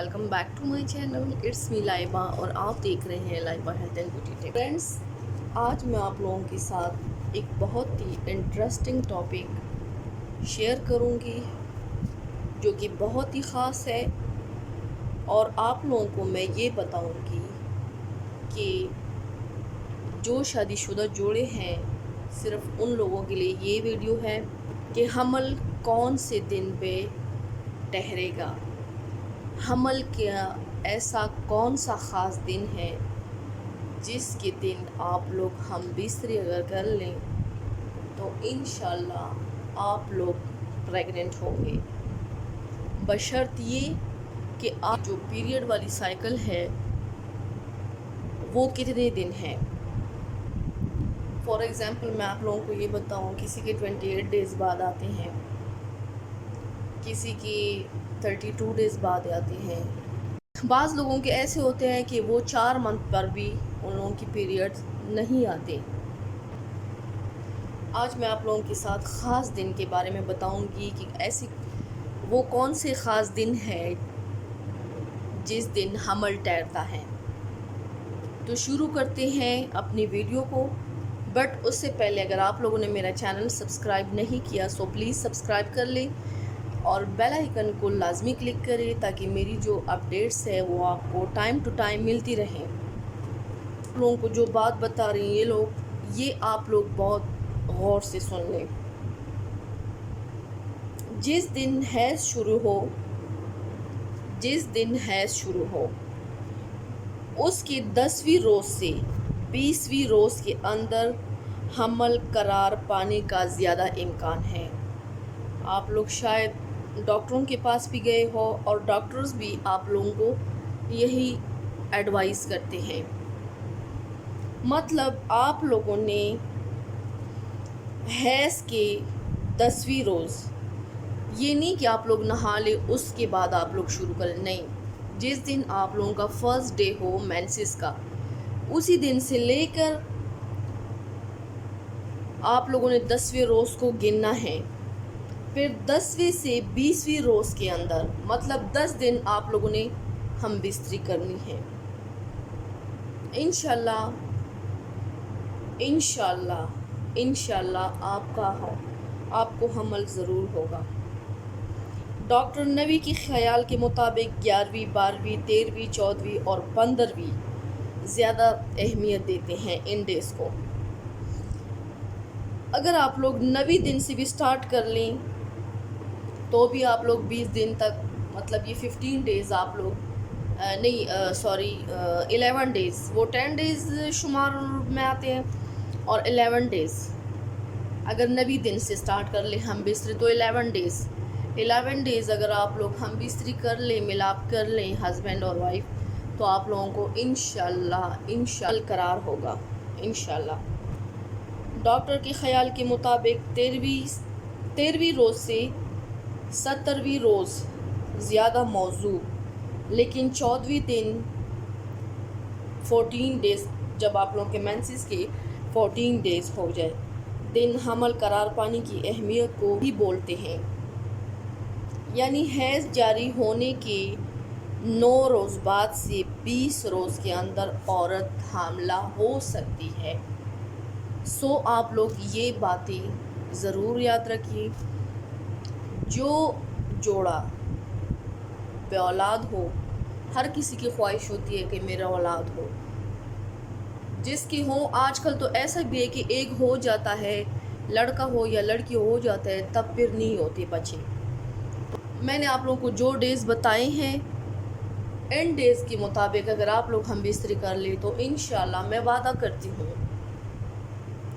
Welcome back to my channel. It's me Laiba और आप देख रहे हैं Laiba health and beauty tips. Friends, आज मैं आप लोगों के साथ एक बहुत ही इंटरेस्टिंग टॉपिक शेयर करूंगी जो कि बहुत ही ख़ास है, और आप लोगों को मैं ये बताऊंगी कि जो शादीशुदा जोड़े हैं, सिर्फ उन लोगों के लिए ये वीडियो है कि हमल कौन से दिन पे ठहरेगा। हमल का ऐसा कौन सा ख़ास दिन है जिसके दिन आप लोग हम बिस्तरी अगर कर लें तो इंशाल्लाह आप लोग प्रेग्नेंट होंगे, बशर्त ये कि आप जो पीरियड वाली साइकिल है वो कितने दिन है। फॉर एग्ज़ाम्पल मैं आप लोगों को ये बताऊं, किसी के 28 डेज़ बाद आते हैं, किसी की 32 डेज़ बाद आते हैं। बाज़ लोगों के ऐसे होते हैं कि वो 4 मंथ पर भी उन लोगों की पीरियड्स नहीं आते। आज मैं आप लोगों के साथ ख़ास दिन के बारे में बताऊंगी कि ऐसी वो कौन से ख़ास दिन है जिस दिन हमल ठहरता है। तो शुरू करते हैं अपनी वीडियो को, बट उससे पहले अगर आप लोगों ने मेरा चैनल सब्सक्राइब नहीं किया सो प्लीज़ सब्सक्राइब कर लें और बेल आइकन को लाजमी क्लिक करें ताकि मेरी जो अपडेट्स है वो आपको टाइम टू टाइम मिलती रहें। लोगों को जो बात बता रही हैं ये आप लोग बहुत गौर से सुन लें। जिस दिन हैज़ शुरू हो उसकी 10वीं रोज़ से 20वीं रोज़ के अंदर हमल करार पाने का ज़्यादा इम्कान है। आप लोग शायद डॉक्टरों के पास भी गए हो और डॉक्टर्स भी आप लोगों को यही एडवाइस करते हैं। मतलब आप लोगों ने हैज़ के 10वीं रोज़, ये नहीं कि आप लोग नहा ले उसके बाद आप लोग शुरू करें, नहीं। जिस दिन आप लोगों का फर्स्ट डे हो मेंसेस का, उसी दिन से लेकर आप लोगों ने 10वें रोज़ को गिनना है। फिर 10वें से 20वीं रोज़ के अंदर मतलब 10 दिन आप लोगों ने हम बिस्तरी करनी है। इंशाल्लाह आपको हमल ज़रूर होगा। डॉक्टर नबी के ख़याल के मुताबिक 11वीं, 12वीं, 13वीं, 14वीं और 15वीं ज़्यादा अहमियत देते हैं इन डेज़ को। अगर आप लोग 9वें दिन से भी स्टार्ट कर लें तो भी आप लोग 20 दिन तक, मतलब ये 15 डेज़ आप लोग 11 डेज़, वो 10 डेज़ शुमार में आते हैं और 11 डेज़ अगर 9वें दिन से स्टार्ट कर ले हम बिस्तरी तो 11 डेज़ अगर आप लोग हम बिस्तरी कर लें, मिलाप कर लें हस्बैंड और वाइफ, तो आप लोगों को इंशाल्लाह करार होगा इंशाल्लाह। डॉक्टर के ख़याल के मुताबिक 13वीं रोज़ से 17वीं रोज़ ज़्यादा मौजू, लेकिन 14वीं दिन 14 डेज़, जब आप लोगों के मेंसेस के 14 डेज़ हो जाए, दिन हमल करार पाने की अहमियत को ही बोलते हैं। यानी हैज़ जारी होने के 9 रोज़ बाद से 20 रोज़ के अंदर औरत हामला हो सकती है। सो आप लोग ये बातें ज़रूर याद रखिए। जो जोड़ा बे औलाद हो, हर किसी की ख्वाहिश होती है कि मेरा औलाद हो, जिसकी हो। आजकल तो ऐसा भी है कि एक हो जाता है, लड़का हो या लड़की हो जाता है, तब फिर नहीं होते बच्चे। मैंने आप लोगों को जो डेज़ बताए हैं, इन डेज़ के मुताबिक अगर आप लोग हम बिस्तरी कर ले तो इंशाल्लाह मैं वादा करती हूँ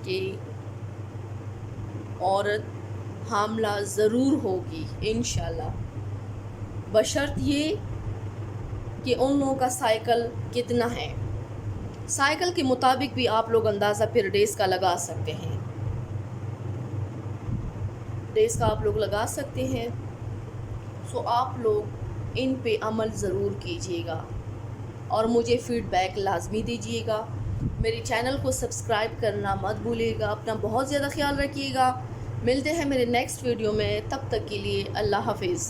कि औरत हामला ज़रूर होगी इंशाल्लाह, बशर्त ये कि उन लोगों का साइकिल कितना है। साइकिल के मुताबिक भी आप लोग अंदाज़ा फिर डेज़ का लगा सकते हैं, डेज़ का आप लोग लगा सकते हैं। सो आप लोग इन पे अमल ज़रूर कीजिएगा और मुझे फ़ीडबैक लाजमी दीजिएगा। मेरे चैनल को सब्सक्राइब करना मत भूलिएगा। अपना बहुत ज़्यादा ख्याल रखिएगा। मिलते हैं मेरे नेक्स्ट वीडियो में, तब तक के लिए अल्लाह हाफिज़।